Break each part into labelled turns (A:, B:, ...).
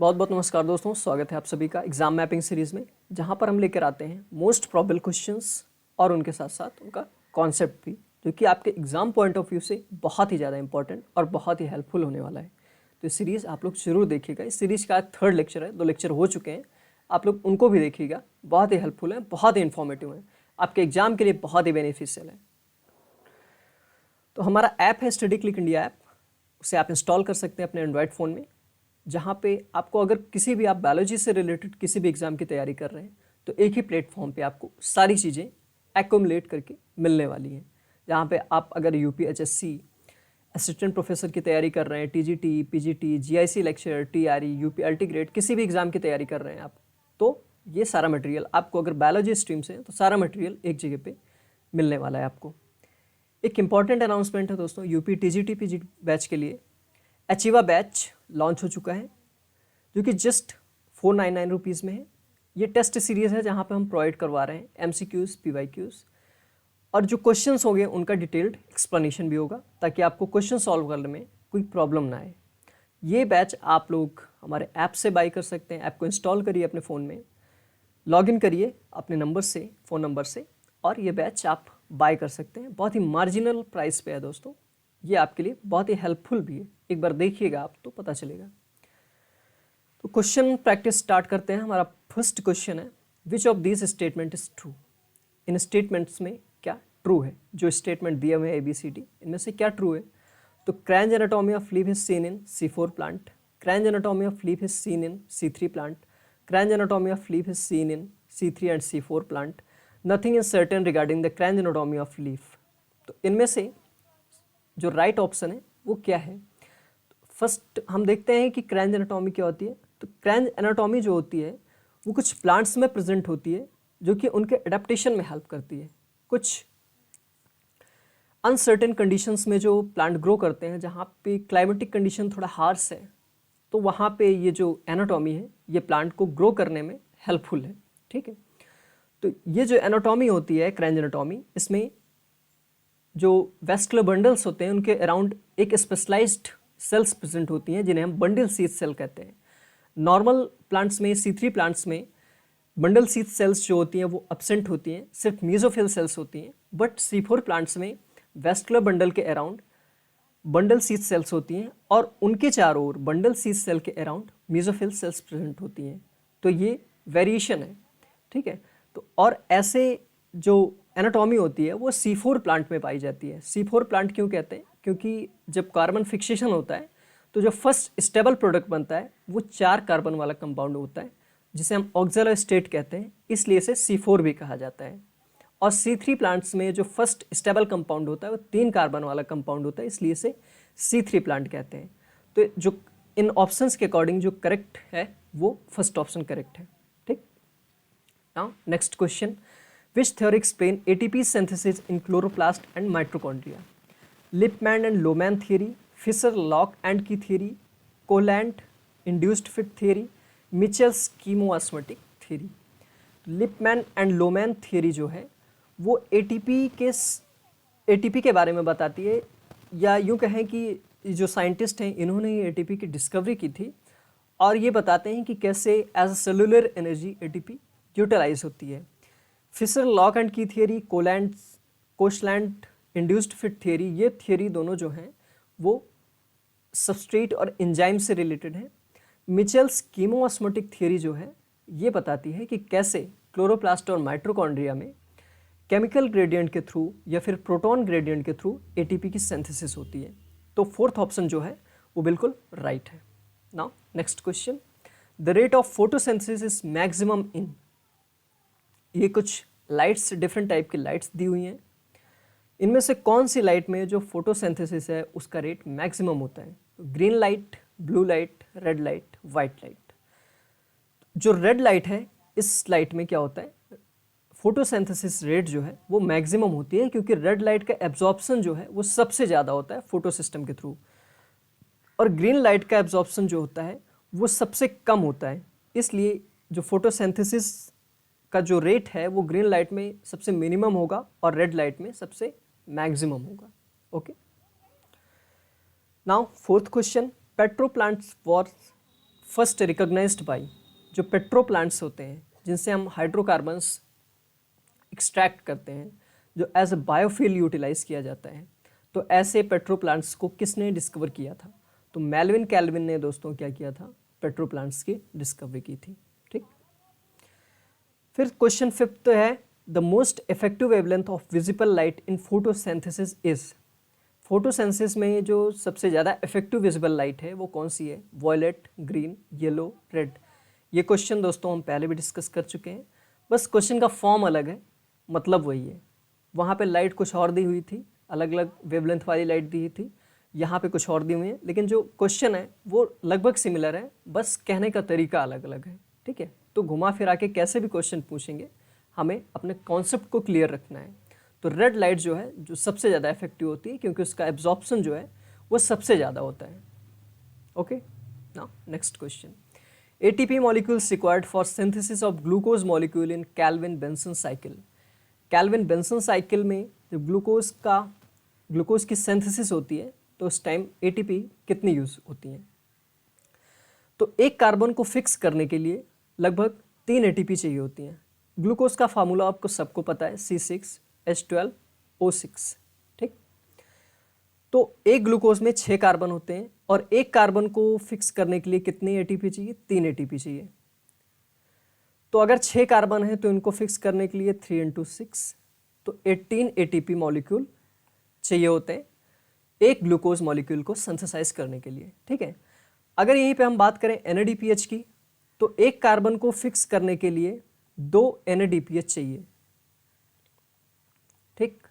A: बहुत बहुत नमस्कार दोस्तों, स्वागत है आप सभी का एग्जाम मैपिंग सीरीज में, जहां पर हम लेकर आते हैं मोस्ट प्रोबेबल क्वेश्चंस और उनके साथ साथ उनका कॉन्सेप्ट भी, जो कि आपके एग्जाम पॉइंट ऑफ व्यू से बहुत ही ज़्यादा इंपॉर्टेंट और बहुत ही हेल्पफुल होने वाला है। तो इस सीरीज़ आप लोग जरूर देखिएगा। इस सीरीज का 3rd लेक्चर है, 2 लेक्चर हो चुके हैं, आप लोग उनको भी देखिएगा। बहुत ही हेल्पफुल है, बहुत ही इन्फॉर्मेटिव है, आपके एग्जाम के लिए बहुत ही बेनिफिशियल है। तो हमारा ऐप है स्टडी क्लिक इंडिया ऐप, उसे आप इंस्टॉल कर सकते हैं अपने एंड्रॉयड फ़ोन में, जहाँ पे आपको अगर किसी भी आप बायोलॉजी से रिलेटेड किसी भी एग्ज़ाम की तैयारी कर रहे हैं तो एक ही प्लेटफॉर्म पे आपको सारी चीज़ें एक्यूमुलेट करके मिलने वाली हैं। जहाँ पे आप अगर यूपीएचएससी असिस्टेंट प्रोफेसर की तैयारी कर रहे हैं, TGT, PGT, GIC lecturer, TRE, UP LT grade, किसी भी एग्ज़ाम की तैयारी कर रहे हैं आप, तो ये सारा मटेरियल आपको, अगर बायोलॉजी स्ट्रीम से है तो सारा मटेरियल एक जगह पे मिलने वाला है आपको। एक इम्पॉर्टेंट अनाउंसमेंट है दोस्तों, यूपी टीजीटी पीजीटी बैच के लिए अचीवा बैच लॉन्च हो चुका है, जो कि जस्ट 499 रुपीज़ में है। ये टेस्ट सीरीज़ है जहाँ पे हम प्रोवाइड करवा रहे हैं एमसीक्यूज़, पीवाईक्यूज़, और जो क्वेश्चंस होंगे उनका डिटेल्ड एक्सप्लेनेशन भी होगा, ताकि आपको क्वेश्चन सॉल्व करने में कोई प्रॉब्लम ना आए। ये बैच आप लोग हमारे ऐप से बाई कर सकते हैं। ऐप को इंस्टॉल करिए अपने फ़ोन में, लॉगिन करिए अपने नंबर से, फ़ोन नंबर से, और ये बैच आप बाय कर सकते हैं। बहुत ही मार्जिनल प्राइस पे है दोस्तों, ये आपके लिए बहुत ही हेल्पफुल भी है। एक बार देखिएगा आप तो पता चलेगा। तो क्वेश्चन प्रैक्टिस स्टार्ट करते हैं। हमारा फर्स्ट क्वेश्चन है, which of these statement is true. In statements में क्या ट्रू है? जो स्टेटमेंट दिए हुए हैं ABCD, इनमें से क्या ट्रू है? तो Kranz anatomy of leaf is seen in C4 plant, Kranz anatomy of leaf is seen in C3 plant, Kranz anatomy of leaf is seen in C3 and C4 plant, nothing is certain regarding the Kranz anatomy of leaf. तो इनमें से जो right option है वो क्या है? First हम देखते हैं कि क्रेंज एनाटॉमी क्या होती है। तो क्रेंज एनाटॉमी जो होती है वो कुछ प्लांट्स में प्रेजेंट होती है, जो कि उनके एडेप्टेशन में हेल्प करती है। कुछ अनसर्टेन कंडीशंस में जो प्लांट ग्रो करते हैं, जहाँ पे क्लाइमेटिक कंडीशन थोड़ा हार्श है, तो वहाँ पे ये जो एनाटॉमी है ये प्लांट को ग्रो करने में हेल्पफुल है। ठीक है, तो ये जो एनाटॉमी होती है क्रेंज एनाटॉमी, इसमें जो वेस्कुलर बंडल्स होते हैं उनके अराउंड एक स्पेशलाइज्ड सेल्स प्रेजेंट होती हैं, जिन्हें हम बंडल सीथ सेल कहते हैं। नॉर्मल प्लांट्स में, C3 प्लांट्स में बंडल सीथ सेल्स जो होती हैं वो एब्सेंट होती हैं, सिर्फ मेसोफिल सेल्स होती हैं। बट C4 प्लांट्स में वेस्कुलर बंडल के अराउंड बंडल सीथ सेल्स होती हैं, और उनके चारों ओर बंडल सीथ सेल के अराउंड मेसोफिल सेल्स प्रेजेंट होती हैं। तो ये वेरिएशन है। ठीक है, तो और ऐसे जो एनाटॉमी होती है वो C4 प्लांट में पाई जाती है। C4 प्लांट क्यों कहते हैं? क्योंकि जब कार्बन फिक्सेशन होता है तो जो फर्स्ट स्टेबल प्रोडक्ट बनता है वो 4 कार्बन वाला कंपाउंड होता है, जिसे हम ऑक्सैलो स्टेट कहते हैं, इसलिए इसे C4 भी कहा जाता है। और C3 प्लांट्स में जो फर्स्ट स्टेबल कंपाउंड होता है वो 3 कार्बन वाला कंपाउंड होता है, इसलिए इसे C3 प्लांट कहते हैं। तो जो इन ऑप्शंस के अकॉर्डिंग जो करेक्ट है वो फर्स्ट ऑप्शन करेक्ट है। ठीक, now next question, which theory explain ATP synthesis in chloroplast and mitochondria? Lippmann and Lohmann theory, Fischer-Lock and Key theory, Colant-induced fit theory, Mitchell's chemoosmotic theory। Lipman and Loman theory जो है वो ATP के बारे में बताती है, या यूँ कहें कि जो साइंटिस्ट हैं इन्होंने ये ATP की डिस्कवरी की थी, और ये बताते हैं कि कैसे as a cellular energy ATP utilise होती है। Fischer lock and key theory, Koshland induced fit theory, ये थियरी दोनों जो हैं वो सबस्ट्रेट और एंजाइम से रिलेटेड है। मिचेल्स कीमोऑस्मोटिक थियरी जो है ये बताती है कि कैसे क्लोरोप्लास्ट और माइटोकॉन्ड्रिया में केमिकल ग्रेडियंट के थ्रू या फिर प्रोटॉन ग्रेडियंट के थ्रू ATP की सिंथेसिस होती है। तो फोर्थ ऑप्शन जो है वो बिल्कुल राइट है। Now next question, the rate of photosynthesis is maximum in. ये कुछ लाइट्स, डिफरेंट टाइप की लाइट्स दी हुई हैं, इनमें से कौन सी लाइट में जो फोटोसिंथेसिस है उसका रेट मैक्सिमम होता है? Green light, blue light, red light, white light. जो रेड लाइट है, इस लाइट में क्या होता है, फोटोसिंथेसिस रेट जो है वो मैक्सिमम होती है, क्योंकि रेड लाइट का एब्जॉर्प्शन जो है वो सबसे ज़्यादा होता है फोटोसिस्टम के थ्रू, और ग्रीन लाइट का एब्जॉर्प्शन जो होता है वो सबसे कम होता है। इसलिए जो फोटोसिंथेसिस का जो रेट है वो ग्रीन लाइट में सबसे मिनिमम होगा और रेड लाइट में सबसे मैक्सिमम होगा। Okay, now fourth question, petro plants were first recognised by जो पेट्रो प्लांट्स होते हैं जिनसे हम हाइड्रोकार्बन्स एक्सट्रैक्ट करते हैं, जो एज अ बायोफ्यूल यूटिलाइज किया जाता है, तो ऐसे पेट्रो प्लांट्स को किसने डिस्कवर किया था? तो मेल्विन कैल्विन ने दोस्तों क्या किया था? पेट्रो प्लांट्स की डिस्कवरी की थी। ठीक, फिर क्वेश्चन 5 है the most effective wavelength of visible light in photosynthesis is. Photosynthesis में जो सबसे ज़्यादा इफेक्टिव विजिबल लाइट है वो कौन सी है? Violet, green, yellow, red. ये क्वेश्चन दोस्तों हम पहले भी डिस्कस कर चुके हैं, बस क्वेश्चन का फॉर्म अलग है, मतलब वही है। वहाँ पे लाइट कुछ और दी हुई थी, अलग अलग वेवलेंथ वाली लाइट दी थी, यहाँ पे कुछ और दी हुई है, लेकिन जो क्वेश्चन है वो लगभग सिमिलर है, बस कहने का तरीका अलग अलग है। ठीक है, तो घुमा फिरा के कैसे भी क्वेश्चन पूछेंगे हमें अपने कॉन्सेप्ट को क्लियर रखना है। तो रेड लाइट जो है जो सबसे ज़्यादा इफेक्टिव होती है क्योंकि उसका एब्जॉर्प्शन जो है वो सबसे ज़्यादा होता है। Okay, now next question. ATP molecules required for synthesis of glucose molecule in Calvin-Benson cycle। Calvin-Benson cycle में जब ग्लूकोज की सिंथेसिस होती है तो उस टाइम ATP कितनी यूज़ होती है? तो एक कार्बन को फिक्स करने के लिए लगभग 3 ATP चाहिए होती हैं। ग्लूकोज का फार्मूला आपको सबको पता है, C6H12O6। ठीक, तो एक ग्लूकोज में 6 कार्बन होते हैं और एक कार्बन को फिक्स करने के लिए कितने ATP चाहिए? 3 ATP चाहिए। तो अगर 6 कार्बन है तो इनको फिक्स करने के लिए 3 × 6 तो 18 ATP मॉलिक्यूल चाहिए होते हैं एक ग्लूकोज मॉलिक्यूल को सिंथेसाइज करने के लिए। ठीक है, अगर यहीं पे हम बात करें NADPH की तो एक कार्बन को फिक्स करने के लिए 2 NADPH चाहिए। ठीक,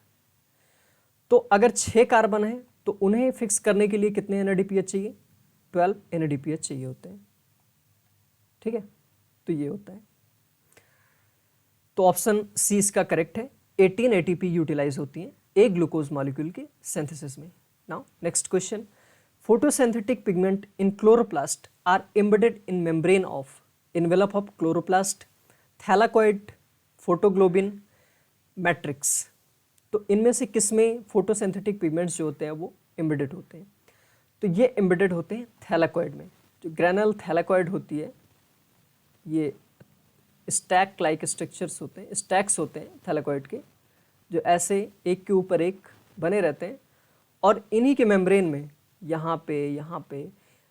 A: तो अगर 6 कार्बन है तो उन्हें फिक्स करने के लिए कितने NADPH चाहिए? 12 NADPH चाहिए होते हैं। ठीक है, तो ये होता है, तो ऑप्शन सी इसका करेक्ट है। 18 ATP यूटिलाइज होती हैं एक ग्लूकोज मॉलिक्यूल के सिंथेसिस में। Now next question. Photosynthetic pigment in chloroplast are embedded in membrane of envelope of chloroplast, thylakoid, photoglobin, matrix. तो इनमें से किस में फोटोसिंथेटिक पिगमेंट्स जो होते हैं वो एम्बेडेड होते हैं? तो ये एम्बेडेड होते हैं थैलाकोइड में। जो ग्रेनल थैलाकोइड होती है, ये स्टैक लाइक स्ट्रक्चर्स होते हैं, स्टैक्स होते हैं थैलाकोइड के, जो ऐसे एक के ऊपर एक बने रहते हैं और इन्हीं के मेम्ब्रेन में यहाँ पे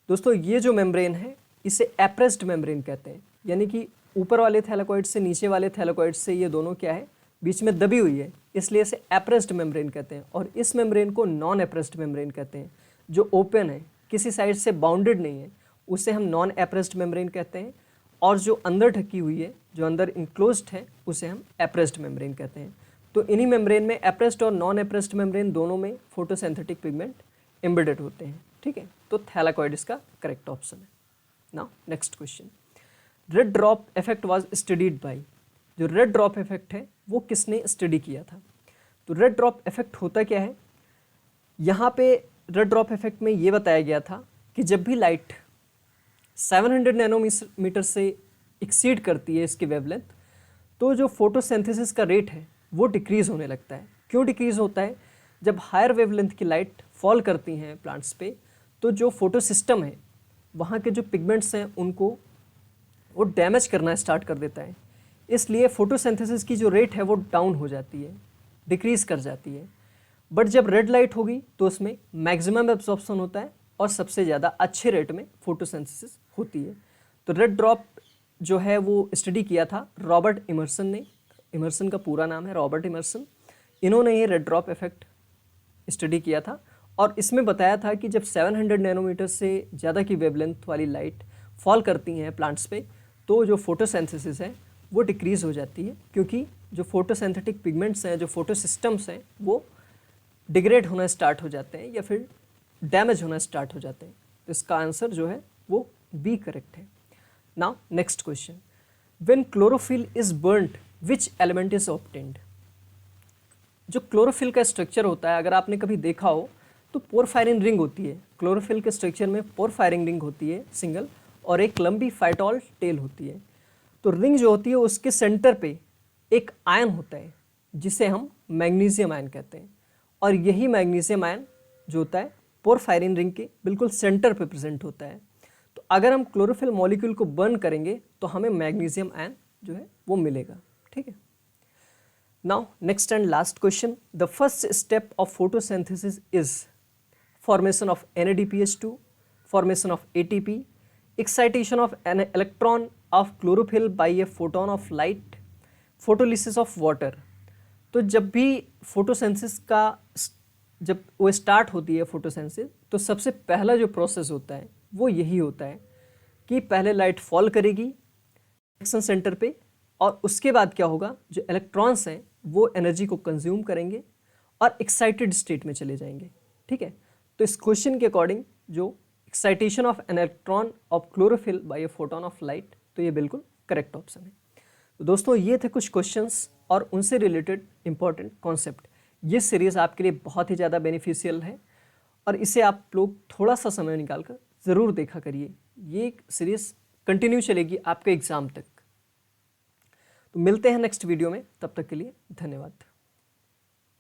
A: दोस्तों ये जो मेम्ब्रेन है इसे एप्रेस्ड मेम्ब्रेन कहते हैं, यानी कि ऊपर वाले थैलाकोइड से नीचे वाले थैलाकोइड से ये दोनों क्या है, बीच में दबी हुई है, इसलिए इसे एप्रेस्ड मेम्ब्रेन कहते हैं। और इस मेम्ब्रेन को नॉन एप्रेस्ड मेम्ब्रेन कहते हैं। जो ओपन है, किसी साइड से बाउंडेड नहीं है, उसे हम नॉन एप्रेस्ड मेम्ब्रेन कहते हैं। और जो अंदर ढकी हुई है, जो अंदर इंक्लोज्ड है, उसे हम एप्रेस्ड मेम्ब्रेन कहते हैं। तो इन्हीं मेम्ब्रेन में एप्रेस्ड और नॉन एप्रेस्ड मेम्ब्रेन दोनों में फोटोसिंथेटिक पिगमेंट एम्बेडेड होते हैं। ठीक है, तो थैलाकोइड इसका करेक्ट ऑप्शन है। Now next question. Red drop effect was studied by. जो रेड ड्रॉप इफेक्ट है वो किसने स्टडी किया था? तो रेड ड्रॉप इफेक्ट होता क्या है? यहाँ पे रेड ड्रॉप इफेक्ट में ये बताया गया था कि जब भी लाइट 700 नैनोमीटर से एक्सीड करती है इसकी वेवलेंथ, तो जो फोटोसिंथेसिस का रेट है वो डिक्रीज़ होने लगता है। क्यों डिक्रीज़ होता है? जब हायर वेवलेंथ की लाइट फॉल करती हैं प्लांट्स पे, तो जो फोटो सिस्टम है वहाँ के जो पिगमेंट्स हैं उनको वो डैमेज करना स्टार्ट कर देता है, इसलिए फोटोसिंथेसिस की जो रेट है वो डाउन हो जाती है, डिक्रीज़ कर जाती है। बट जब रेड लाइट होगी तो उसमें मैक्सिमम एब्जॉर्प्शन होता है और सबसे ज़्यादा अच्छे रेट में फोटोसिंथेसिस होती है। तो रेड ड्रॉप जो है वो स्टडी किया था रॉबर्ट इमर्सन ने। इमर्सन का पूरा नाम है रॉबर्ट इमर्सन। इन्होंने ये रेड ड्रॉप इफेक्ट स्टडी किया था और इसमें बताया था कि जब 700 नैनोमीटर से ज़्यादा की वेवलेंथ वाली लाइट फॉल करती हैं प्लांट्स पे, तो जो फोटोसिंथेसिस है वो डिक्रीज़ हो जाती है, क्योंकि जो फोटोसिंथेटिक पिगमेंट्स हैं, जो फोटो सिस्टम्स हैं, वो डिग्रेड होना स्टार्ट हो जाते हैं या फिर डैमेज होना स्टार्ट हो जाते हैं। तो इसका आंसर जो है वो बी करेक्ट है। Now next question. When chlorophyll is burned which element is obtained. जो क्लोरोफिल का स्ट्रक्चर होता है, अगर आपने कभी देखा हो तो पोरफायरिन रिंग होती है। क्लोरोफिल के स्ट्रक्चर में पोरफायरिन रिंग होती है सिंगल, और एक लंबी फाइटॉल टेल होती है। तो रिंग जो होती है उसके सेंटर पे एक आयन होता है जिसे हम मैग्नीशियम आयन कहते हैं, और यही मैग्नीशियम आयन जो होता है पोरफायरिन रिंग के बिल्कुल सेंटर पे प्रेजेंट होता है। तो तो अगर हम क्लोरोफिल मॉलिक्यूल को बर्न करेंगे तो हमें मैग्नीशियम आयन जो है वो मिलेगा। ठीक है। Now next and last question, the first step of photosynthesis is formation of NADPH2, formation of ATP, excitation of an electron of chlorophyll by a photon of light, photolysis of water। तो जब भी photosynthesis का जब वो start होती है photosynthesis, तो सबसे पहला जो प्रोसेस होता है वो यही होता है कि पहले लाइट फॉल करेगी एक्शन सेंटर पे, और उसके बाद क्या होगा, जो इलेक्ट्रॉन्स हैं वो एनर्जी को कंज्यूम करेंगे और एक्साइटेड स्टेट में चले जाएंगे। ठीक है। तो इस क्वेश्चन के अकॉर्डिंग जो excitation of an electron of chlorophyll by a photon of light, तो ये बिल्कुल करेक्ट ऑप्शन है। तो दोस्तों ये थे कुछ क्वेश्चंस और उनसे रिलेटेड इंपॉर्टेंट कॉन्सेप्ट। ये सीरीज़ आपके लिए बहुत ही ज़्यादा बेनिफिशियल है और इसे आप लोग थोड़ा सा समय निकालकर ज़रूर देखा करिए। ये सीरीज़ कंटिन्यू चलेगी आपके एग्ज़ाम तक। तो मिलते हैं नेक्स्ट वीडियो में, तब तक के लिए धन्यवाद।